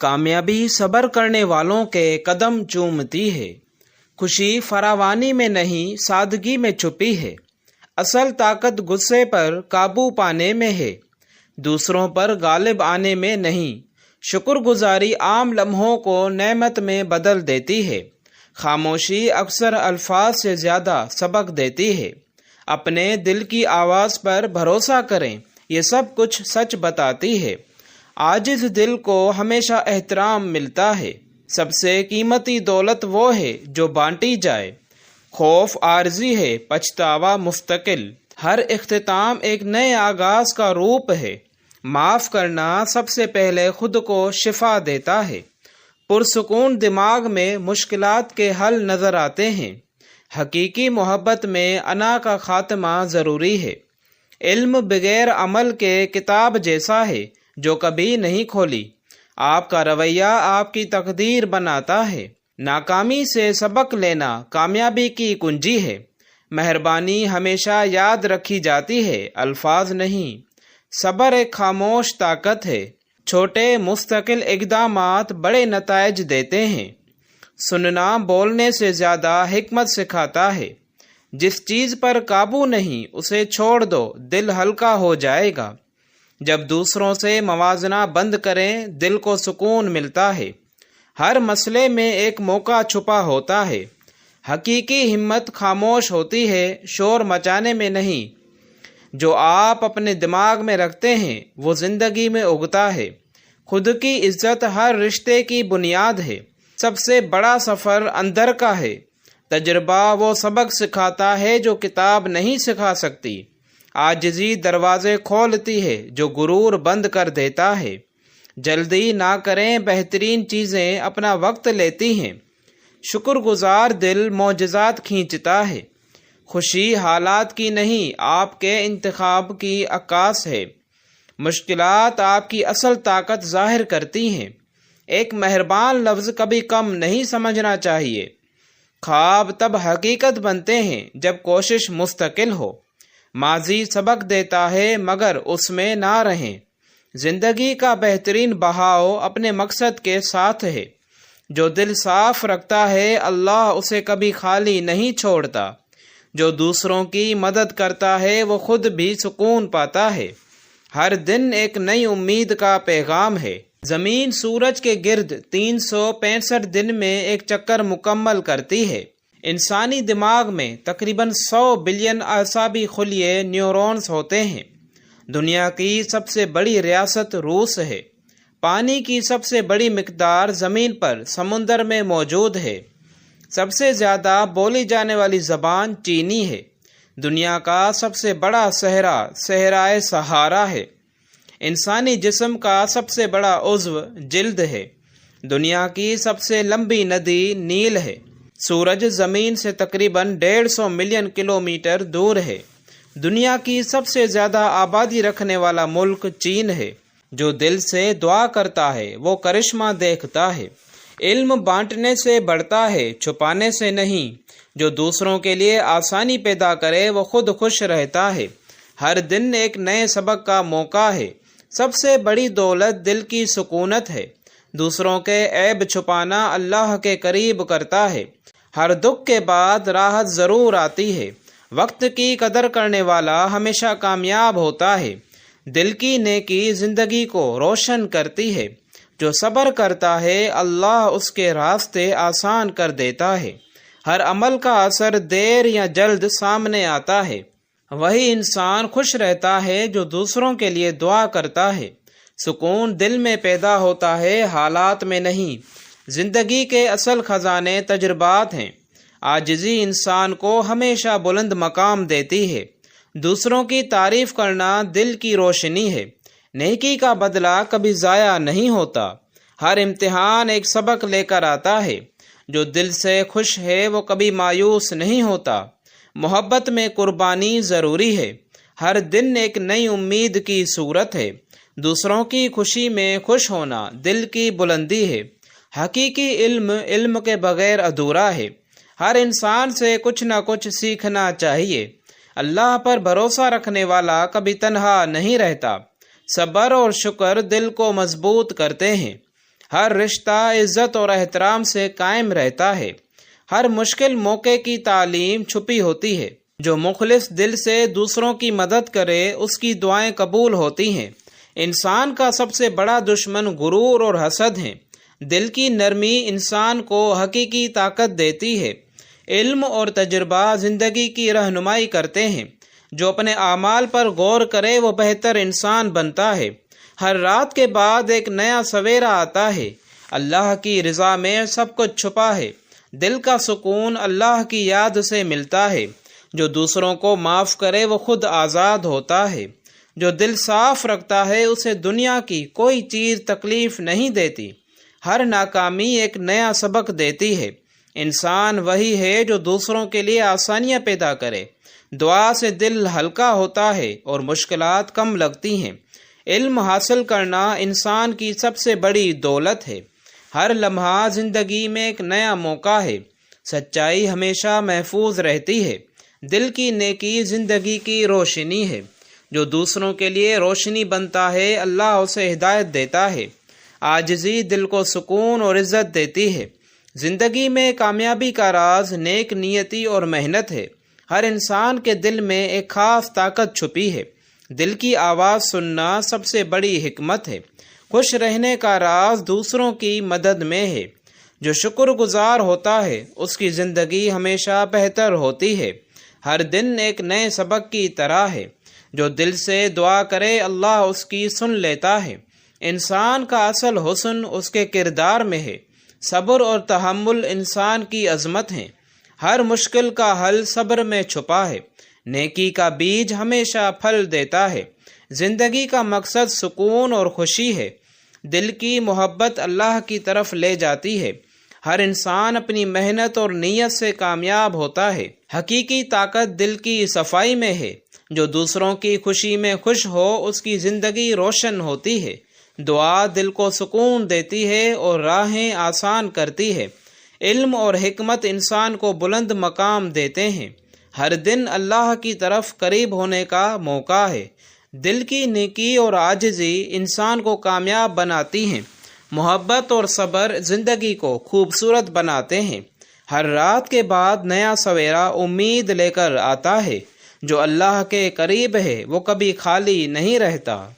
کامیابی صبر کرنے والوں کے قدم چومتی ہے۔ خوشی فراوانی میں نہیں، سادگی میں چھپی ہے۔ اصل طاقت غصے پر قابو پانے میں ہے، دوسروں پر غالب آنے میں نہیں۔ شکر گزاری عام لمحوں کو نعمت میں بدل دیتی ہے۔ خاموشی اکثر الفاظ سے زیادہ سبق دیتی ہے۔ اپنے دل کی آواز پر بھروسہ کریں، یہ سب کچھ سچ بتاتی ہے۔ عاجز دل کو ہمیشہ احترام ملتا ہے۔ سب سے قیمتی دولت وہ ہے جو بانٹی جائے۔ خوف عارضی ہے، پچھتاوا مستقل۔ ہر اختتام ایک نئے آغاز کا روپ ہے۔ معاف کرنا سب سے پہلے خود کو شفا دیتا ہے۔ پرسکون دماغ میں مشکلات کے حل نظر آتے ہیں۔ حقیقی محبت میں انا کا خاتمہ ضروری ہے۔ علم بغیر عمل کے کتاب جیسا ہے جو کبھی نہیں کھولی۔ آپ کا رویہ آپ کی تقدیر بناتا ہے۔ ناکامی سے سبق لینا کامیابی کی کنجی ہے۔ مہربانی ہمیشہ یاد رکھی جاتی ہے، الفاظ نہیں۔ صبر ایک خاموش طاقت ہے۔ چھوٹے مستقل اقدامات بڑے نتائج دیتے ہیں۔ سننا بولنے سے زیادہ حکمت سکھاتا ہے۔ جس چیز پر قابو نہیں اسے چھوڑ دو، دل ہلکا ہو جائے گا۔ جب دوسروں سے موازنہ بند کریں، دل کو سکون ملتا ہے۔ ہر مسئلے میں ایک موقع چھپا ہوتا ہے۔ حقیقی ہمت خاموش ہوتی ہے، شور مچانے میں نہیں۔ جو آپ اپنے دماغ میں رکھتے ہیں وہ زندگی میں اگتا ہے۔ خود کی عزت ہر رشتے کی بنیاد ہے۔ سب سے بڑا سفر اندر کا ہے۔ تجربہ وہ سبق سکھاتا ہے جو کتاب نہیں سکھا سکتی۔ عاجزی دروازے کھولتی ہے جو غرور بند کر دیتا ہے۔ جلدی نہ کریں، بہترین چیزیں اپنا وقت لیتی ہیں۔ شکر گزار دل معجزات کھینچتا ہے۔ خوشی حالات کی نہیں، آپ کے انتخاب کی عکاس ہے۔ مشکلات آپ کی اصل طاقت ظاہر کرتی ہیں۔ ایک مہربان لفظ کبھی کم نہیں سمجھنا چاہیے۔ خواب تب حقیقت بنتے ہیں جب کوشش مستقل ہو۔ ماضی سبق دیتا ہے مگر اس میں نہ رہیں۔ زندگی کا بہترین بہاؤ اپنے مقصد کے ساتھ ہے۔ جو دل صاف رکھتا ہے اللہ اسے کبھی خالی نہیں چھوڑتا۔ جو دوسروں کی مدد کرتا ہے وہ خود بھی سکون پاتا ہے۔ ہر دن ایک نئی امید کا پیغام ہے۔ زمین سورج کے گرد 365 دن میں ایک چکر مکمل کرتی ہے۔ انسانی دماغ میں تقریباً 100 بلین اعصابی خلیے نیورونز ہوتے ہیں۔ دنیا کی سب سے بڑی ریاست روس ہے۔ پانی کی سب سے بڑی مقدار زمین پر سمندر میں موجود ہے۔ سب سے زیادہ بولی جانے والی زبان چینی ہے۔ دنیا کا سب سے بڑا صحرا صحرائے سہارا ہے۔ انسانی جسم کا سب سے بڑا عضو جلد ہے۔ دنیا کی سب سے لمبی ندی نیل ہے۔ سورج زمین سے تقریباً 150 ملین کلومیٹر دور ہے۔ دنیا کی سب سے زیادہ آبادی رکھنے والا ملک چین ہے۔ جو دل سے دعا کرتا ہے وہ کرشمہ دیکھتا ہے۔ علم بانٹنے سے بڑھتا ہے، چھپانے سے نہیں۔ جو دوسروں کے لیے آسانی پیدا کرے وہ خود خوش رہتا ہے۔ ہر دن ایک نئے سبق کا موقع ہے۔ سب سے بڑی دولت دل کی سکونت ہے۔ دوسروں کے عیب چھپانا اللہ کے قریب کرتا ہے۔ ہر دکھ کے بعد راحت ضرور آتی ہے۔ وقت کی قدر کرنے والا ہمیشہ کامیاب ہوتا ہے۔ دل کی نیکی زندگی کو روشن کرتی ہے۔ جو صبر کرتا ہے اللہ اس کے راستے آسان کر دیتا ہے۔ ہر عمل کا اثر دیر یا جلد سامنے آتا ہے۔ وہی انسان خوش رہتا ہے جو دوسروں کے لیے دعا کرتا ہے۔ سکون دل میں پیدا ہوتا ہے، حالات میں نہیں۔ زندگی کے اصل خزانے تجربات ہیں۔ عاجزی انسان کو ہمیشہ بلند مقام دیتی ہے۔ دوسروں کی تعریف کرنا دل کی روشنی ہے۔ نیکی کا بدلہ کبھی ضائع نہیں ہوتا۔ ہر امتحان ایک سبق لے کر آتا ہے۔ جو دل سے خوش ہے وہ کبھی مایوس نہیں ہوتا۔ محبت میں قربانی ضروری ہے۔ ہر دن ایک نئی امید کی صورت ہے۔ دوسروں کی خوشی میں خوش ہونا دل کی بلندی ہے۔ حقیقی علم کے بغیر ادھورا ہے۔ ہر انسان سے کچھ نہ کچھ سیکھنا چاہیے۔ اللہ پر بھروسہ رکھنے والا کبھی تنہا نہیں رہتا۔ صبر اور شکر دل کو مضبوط کرتے ہیں۔ ہر رشتہ عزت اور احترام سے قائم رہتا ہے۔ ہر مشکل موقع کی تعلیم چھپی ہوتی ہے۔ جو مخلص دل سے دوسروں کی مدد کرے اس کی دعائیں قبول ہوتی ہیں۔ انسان کا سب سے بڑا دشمن غرور اور حسد ہے۔ دل کی نرمی انسان کو حقیقی طاقت دیتی ہے۔ علم اور تجربہ زندگی کی رہنمائی کرتے ہیں۔ جو اپنے اعمال پر غور کرے وہ بہتر انسان بنتا ہے۔ ہر رات کے بعد ایک نیا سویرا آتا ہے۔ اللہ کی رضا میں سب کچھ چھپا ہے۔ دل کا سکون اللہ کی یاد سے ملتا ہے۔ جو دوسروں کو معاف کرے وہ خود آزاد ہوتا ہے۔ جو دل صاف رکھتا ہے اسے دنیا کی کوئی چیز تکلیف نہیں دیتی۔ ہر ناکامی ایک نیا سبق دیتی ہے۔ انسان وہی ہے جو دوسروں کے لیے آسانیاں پیدا کرے۔ دعا سے دل ہلکا ہوتا ہے اور مشکلات کم لگتی ہیں۔ علم حاصل کرنا انسان کی سب سے بڑی دولت ہے۔ ہر لمحہ زندگی میں ایک نیا موقع ہے۔ سچائی ہمیشہ محفوظ رہتی ہے۔ دل کی نیکی زندگی کی روشنی ہے۔ جو دوسروں کے لیے روشنی بنتا ہے اللہ اسے ہدایت دیتا ہے۔ عاجزی دل کو سکون اور عزت دیتی ہے۔ زندگی میں کامیابی کا راز نیک نیتی اور محنت ہے۔ ہر انسان کے دل میں ایک خاص طاقت چھپی ہے۔ دل کی آواز سننا سب سے بڑی حکمت ہے۔ خوش رہنے کا راز دوسروں کی مدد میں ہے۔ جو شکر گزار ہوتا ہے اس کی زندگی ہمیشہ بہتر ہوتی ہے۔ ہر دن ایک نئے سبق کی طرح ہے۔ جو دل سے دعا کرے اللہ اس کی سن لیتا ہے۔ انسان کا اصل حسن اس کے کردار میں ہے۔ صبر اور تحمل انسان کی عظمت ہیں۔ ہر مشکل کا حل صبر میں چھپا ہے۔ نیکی کا بیج ہمیشہ پھل دیتا ہے۔ زندگی کا مقصد سکون اور خوشی ہے۔ دل کی محبت اللہ کی طرف لے جاتی ہے۔ ہر انسان اپنی محنت اور نیت سے کامیاب ہوتا ہے۔ حقیقی طاقت دل کی صفائی میں ہے۔ جو دوسروں کی خوشی میں خوش ہو اس کی زندگی روشن ہوتی ہے۔ دعا دل کو سکون دیتی ہے اور راہیں آسان کرتی ہے۔ علم اور حکمت انسان کو بلند مقام دیتے ہیں۔ ہر دن اللہ کی طرف قریب ہونے کا موقع ہے۔ دل کی نیکی اور عاجزی انسان کو کامیاب بناتی ہیں۔ محبت اور صبر زندگی کو خوبصورت بناتے ہیں۔ ہر رات کے بعد نیا سویرا امید لے کر آتا ہے۔ جو اللہ کے قریب ہے وہ کبھی خالی نہیں رہتا۔